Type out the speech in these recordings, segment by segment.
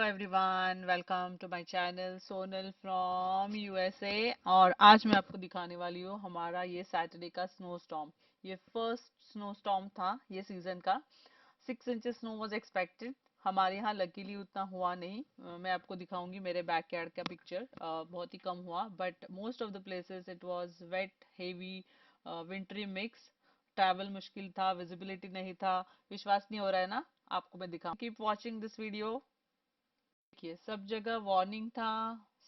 Everyone, welcome to my channel Sonal from USA. और आज मैं आपको दिखाने वाली हूँ हमारा ये सैटरडे का स्नो स्टॉर्म। ये फर्स्ट स्नो स्टॉर्म था ये सीजन का। 6 इंचेस स्नो वाज एक्सपेक्टेड। हमारे यहाँ लकीली उतना हुआ नहीं। मैं आपको दिखाऊंगी मेरे बैकयार्ड का पिक्चर। बहुत ही कम हुआ, but most of the places it was wet, heavy, wintry mix. Travel मुश्किल था, विजिबिलिटी नहीं था। विश्वास नहीं हो रहा है ना? आपको मैं दिखाऊं। Keep watching this video. देखिए, सब जगह वार्निंग था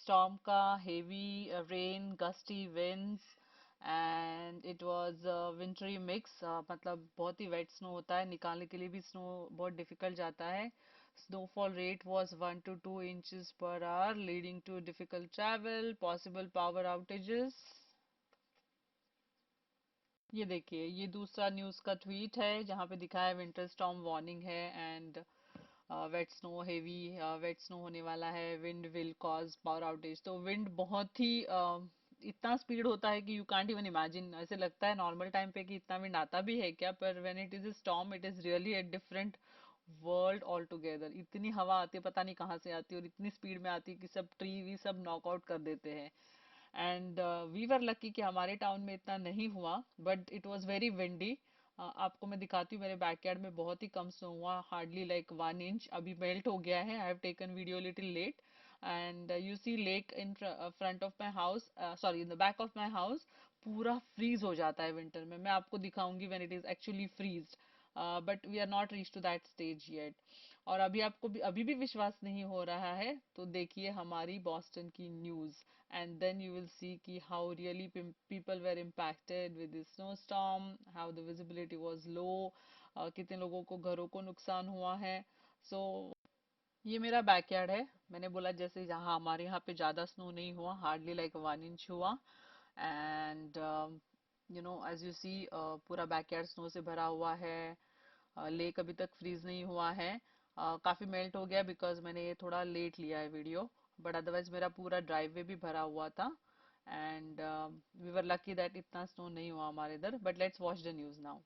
स्टॉर्म का, heavy rain, gusty winds, and it was wintry mix. मतलब बहुत ही वेट स्नो होता है, निकालने के लिए भी स्नो बहुत डिफिकल्ट जाता है। Snowfall rate was 1 to 2 inches per hour, leading to difficult travel, possible power outages. ये देखिए, ये दूसरा न्यूज़ का ट्वीट है जहाँ पे दिखा है विंटर स्टॉर्म वार्निंग है, and wet snow, heavy wet snow होने वाला है, wind will cause power outage. तो विंड बहुत ही इतना स्पीड होता है कि यू कांट इवन इमेजिन। ऐसे लगता है नॉर्मल टाइम पे कि इतना विंड आता भी है क्या, पर when it is a storm it is really a different world all together. इतनी हवा आती है, पता नहीं कहाँ से आती है, और इतनी स्पीड में आती है कि सब ट्री भी सब नॉकआउट कर देते हैं। एंड वी वर लकी कि हमारे टाउन में इतना नहीं हुआ, but it was very windy. आपको मैं दिखाती हूँ, मेरे बैकयार्ड में बहुत ही कम स्नो हुआ, हार्डली लाइक 1 इंच। अभी मेल्ट हो गया है। I have taken video little late, and you see lake in front of my house, sorry in the back of my house. पूरा फ्रीज हो जाता है विंटर में। मैं आपको दिखाऊंगी when it is actually freezed, but we are not reach to that stage yet. और अभी भी विश्वास नहीं हो रहा है, तो देखिए हमारी बॉस्टन की news, and then you will see ki how really people were impacted with this snowstorm, how the visibility was low, कितने लोगों को घरों को नुकसान हुआ है। so ये मेरा बैकयार्ड है। मैंने बोला जैसे जहाँ हमारे यहाँ पे ज्यादा स्नो नहीं हुआ, हार्डली लाइक 1 इंच हुआ, and you know as you see पूरा बैकयार्ड स्नो से भरा हुआ है। लेक अभी तक फ्रीज नहीं हुआ है। काफी मेल्ट हो गया बिकॉज मैंने ये थोड़ा लेट लिया है वीडियो, बट अदरवाइज मेरा पूरा ड्राइववे भी भरा हुआ था, and we were lucky that इतना स्नो नहीं हुआ हमारे इधर। But let's watch the news now.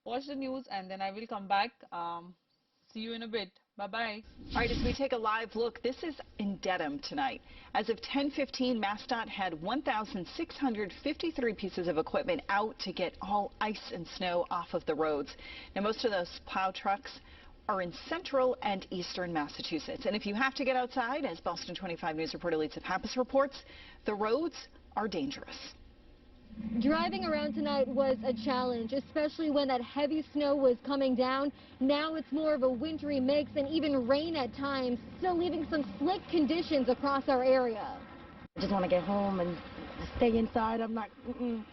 Watch the news and then I will come back. See you in a bit. Bye bye. All right, as we take a live look, this is in Dedham tonight. As of 10:15, MassDOT had 1,653 pieces of equipment out to get all ice and snow off of the roads. Now, most of those plow trucks are in central and eastern Massachusetts. And if you have to get outside, as Boston 25 News reporter Lisa Pappas reports, the roads are dangerous. Driving around tonight was a challenge, especially when that heavy snow was coming down. Now it's more of a wintry mix and even rain at times, still leaving some slick conditions across our area. I just want to get home and stay inside.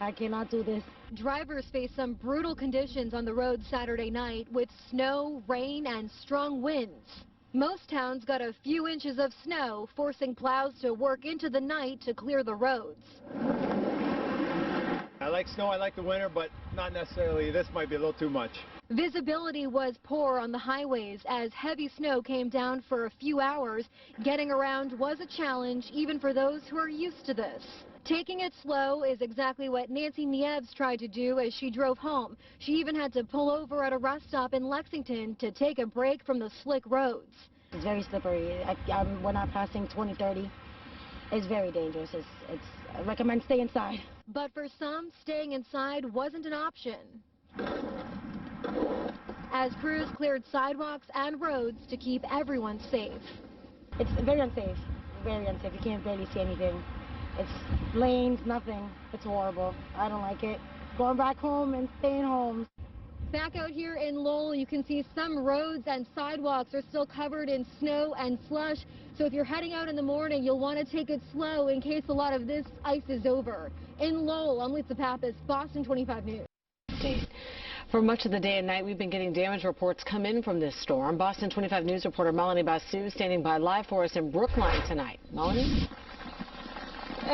I cannot do this. Drivers face some brutal conditions on the road Saturday night with snow, rain, and strong winds. Most towns got a few inches of snow, forcing plows to work into the night to clear the roads. I like snow, I like the winter, but not necessarily. This might be a little too much. Visibility was poor on the highways as heavy snow came down for a few hours. Getting around was a challenge even for those who are used to this. Taking it slow is exactly what Nancy Nieves tried to do as she drove home. She even had to pull over at a rest stop in Lexington to take a break from the slick roads. It's very slippery. We're not passing 20-30. It's very dangerous. I recommend stay inside. But for some, staying inside wasn't an option, as crews cleared sidewalks and roads to keep everyone safe. It's very unsafe. Very unsafe. You can't barely see anything. It's lanes, nothing. It's horrible. I don't like it. Going back home and staying home. Back out here in Lowell, you can see some roads and sidewalks are still covered in snow and slush. So if you're heading out in the morning, you'll want to take it slow in case a lot of this ice is over. In Lowell, I'm Lisa Pappas, Boston 25 News. For much of the day and night, we've been getting damage reports come in from this storm. Boston 25 News reporter Melanie Basu standing by live for us in Brookline tonight. Melanie?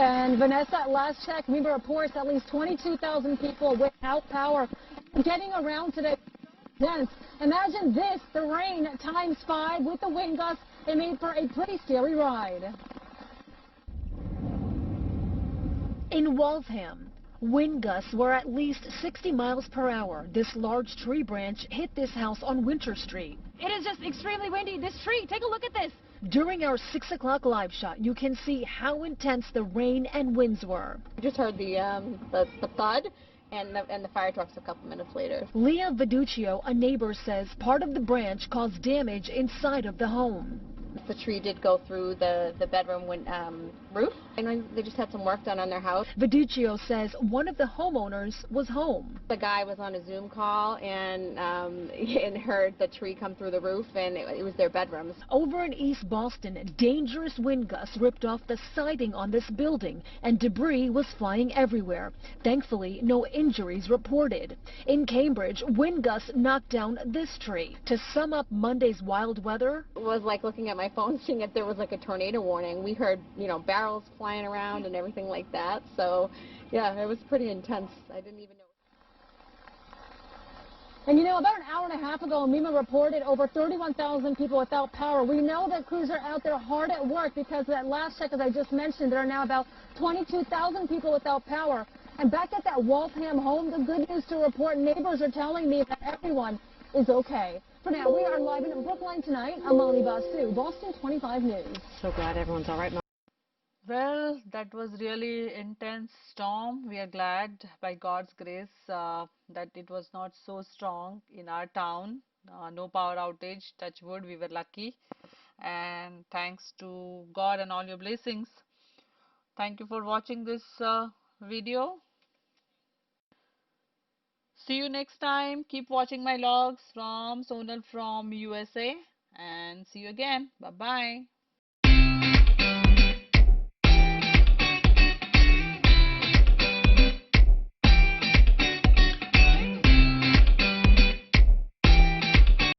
And Vanessa, at last check, MEMA reports at least 22,000 people without power. Getting around today, dense. Imagine this, the rain times 5 with the wind gusts. It made for a pretty scary ride. In Waltham, wind gusts were at least 60 miles per hour. This large tree branch hit this house on Winter Street. It is just extremely windy. This tree, take a look at this. During our 6 o'clock live shot, you can see how intense the rain and winds were. I just heard the thud and the fire trucks a couple minutes later. Leah Viduccio, a neighbor, says part of the branch caused damage inside of the home. The tree did go through the bedroom roof, and they just had some work done on their house. Viduccio says one of the homeowners was home. The guy was on a Zoom call and heard the tree come through the roof, and it was their bedrooms. Over in East Boston, dangerous wind gusts ripped off the siding on this building, and debris was flying everywhere. Thankfully, no injuries reported. In Cambridge, wind gusts knocked down this tree. To sum up Monday's wild weather, It was like looking at my phone, seeing if there was like a tornado warning. We heard, barrels flying around and everything like that. So, yeah, it was pretty intense. I didn't even know. And about an hour and a half ago, MEMA reported over 31,000 people without power. We know that crews are out there hard at work because of that last check, as I just mentioned, there are now about 22,000 people without power. And back at that Waltham home, the good news to report, neighbors are telling me that everyone is okay. For now, we are live in Brookline tonight. I'm Molly Basu, Boston 25 News. So glad everyone's all right. Well, that was really intense storm. We are glad by God's grace that it was not so strong in our town. No power outage, touch wood, we were lucky. And thanks to God and all your blessings. Thank you for watching this video. See you next time. Keep watching my logs from Sonal from USA. And see you again. Bye-bye.